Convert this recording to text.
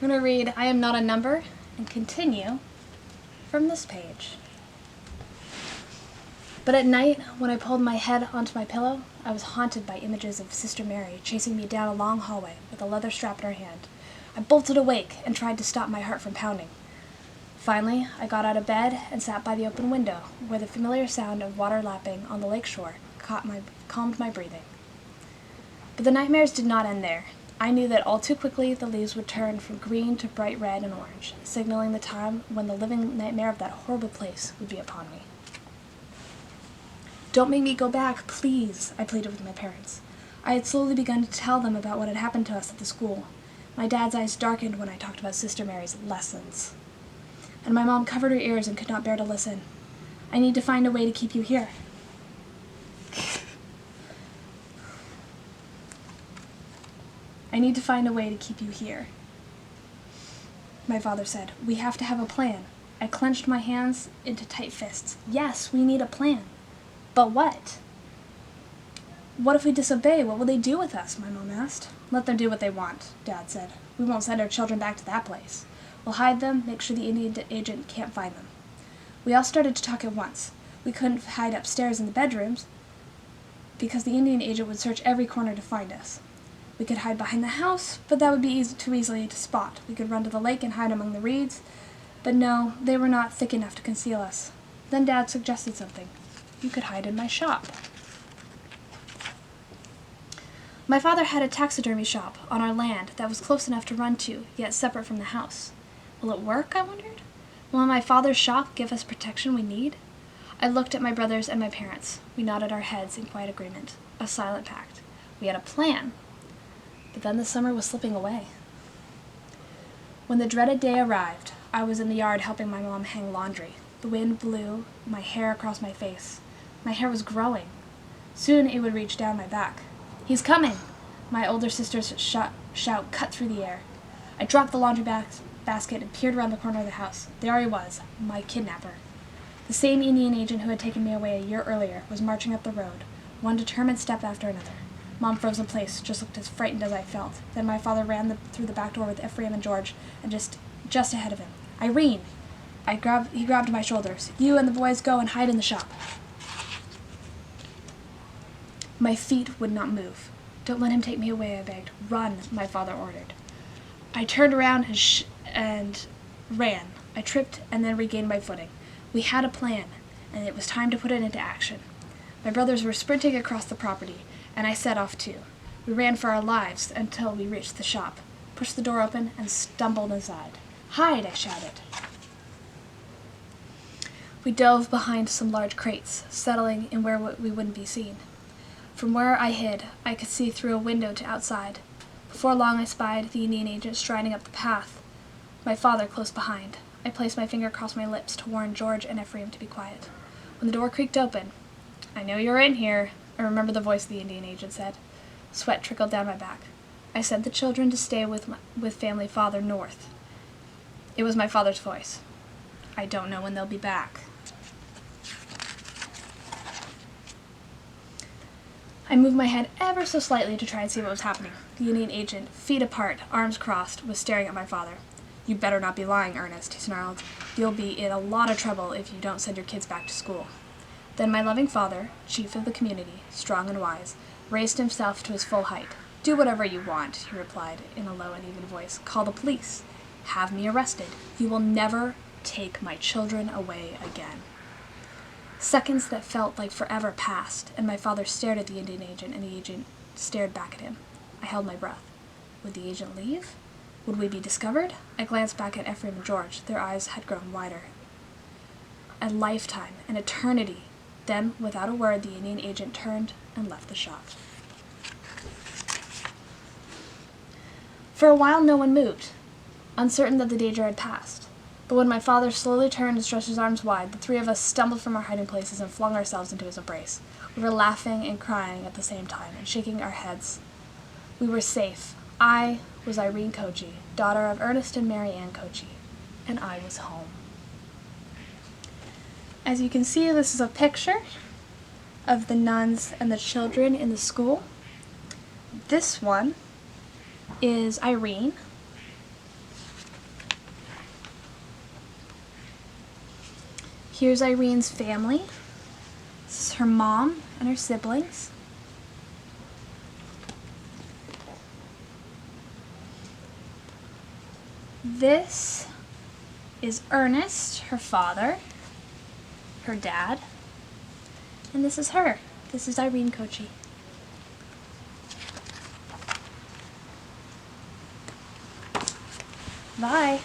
We're going to read I Am Not a Number and continue from this page. But at night, when I pulled my head onto my pillow, I was haunted by images of Sister Mary chasing me down a long hallway with a leather strap in her hand. I bolted awake and tried to stop my heart from pounding. Finally, I got out of bed and sat by the open window, where the familiar sound of water lapping on the lakeshore calmed my breathing. But the nightmares did not end there. I knew that all too quickly the leaves would turn from green to bright red and orange, signaling the time when the living nightmare of that horrible place would be upon me. "Don't make me go back, please," I pleaded with my parents. I had slowly begun to tell them about what had happened to us at the school. My dad's eyes darkened when I talked about Sister Mary's lessons. And my mom covered her ears and could not bear to listen. "I need to find a way to keep you here." "I need to find a way to keep you here," my father said. "We have to have a plan." I clenched my hands into tight fists. "Yes, we need a plan. But what?" "What if we disobey? What will they do with us?" my mom asked. "Let them do what they want," Dad said. "We won't send our children back to that place. We'll hide them, make sure the Indian agent can't find them." We all started to talk at once. We couldn't hide upstairs in the bedrooms because the Indian agent would search every corner to find us. We could hide behind the house, but that would be too easily to spot. We could run to the lake and hide among the reeds, but no, they were not thick enough to conceal us. Then Dad suggested something. "You could hide in my shop." My father had a taxidermy shop on our land that was close enough to run to, yet separate from the house. Will it work, I wondered? Will my father's shop give us protection we need? I looked at my brothers and my parents. We nodded our heads in quiet agreement, a silent pact. We had a plan. But then the summer was slipping away. When the dreaded day arrived, I was in the yard helping my mom hang laundry. The wind blew my hair across my face. My hair was growing. Soon it would reach down my back. "He's coming!" My older sister's shout cut through the air. I dropped the laundry basket and peered around the corner of the house. There he was, my kidnapper. The same Indian agent who had taken me away a year earlier was marching up the road, one determined step after another. Mom froze in place, just looked as frightened as I felt. Then my father ran through the back door with Ephraim and George, and just ahead of him. "Irene!" He grabbed my shoulders. "You and the boys go and hide in the shop." My feet would not move. "Don't let him take me away," I begged. "Run," my father ordered. I turned around and ran. I tripped and then regained my footing. We had a plan, and it was time to put it into action. My brothers were sprinting across the property, and I set off too. We ran for our lives until we reached the shop, pushed the door open, and stumbled inside. "Hide!" I shouted. We dove behind some large crates, settling in where we wouldn't be seen. From where I hid, I could see through a window to outside. Before long I spied the Indian agent striding up the path, my father close behind. I placed my finger across my lips to warn George and Ephraim to be quiet. When the door creaked open, "I know you're in here," I remember the voice of the Indian agent said. Sweat trickled down my back. I sent the children to stay with family farther north. It was my father's voice. "I don't know when they'll be back." I moved my head ever so slightly to try and see what was happening. The Indian agent, feet apart, arms crossed, was staring at my father. "You better not be lying, Ernest," he snarled. "You'll be in a lot of trouble if you don't send your kids back to school." Then my loving father, chief of the community, strong and wise, raised himself to his full height. "Do whatever you want," he replied in a low and even voice. "Call the police. Have me arrested. You will never take my children away again." Seconds that felt like forever passed, and my father stared at the Indian agent, and the agent stared back at him. I held my breath. Would the agent leave? Would we be discovered? I glanced back at Ephraim and George. Their eyes had grown wider. A lifetime, an eternity. Then, without a word, the Indian agent turned and left the shop. For a while no one moved, uncertain that the danger had passed. But when my father slowly turned and stretched his arms wide, the three of us stumbled from our hiding places and flung ourselves into his embrace. We were laughing and crying at the same time and shaking our heads. We were safe. I was Irene Kochi, daughter of Ernest and Mary Ann Kochi, and I was home. As you can see, this is a picture of the nuns and the children in the school. This one is Irene. Here's Irene's family. This is her mom and her siblings. This is Ernest, her father, her dad, and this is her. This is Irene Kochi. Bye.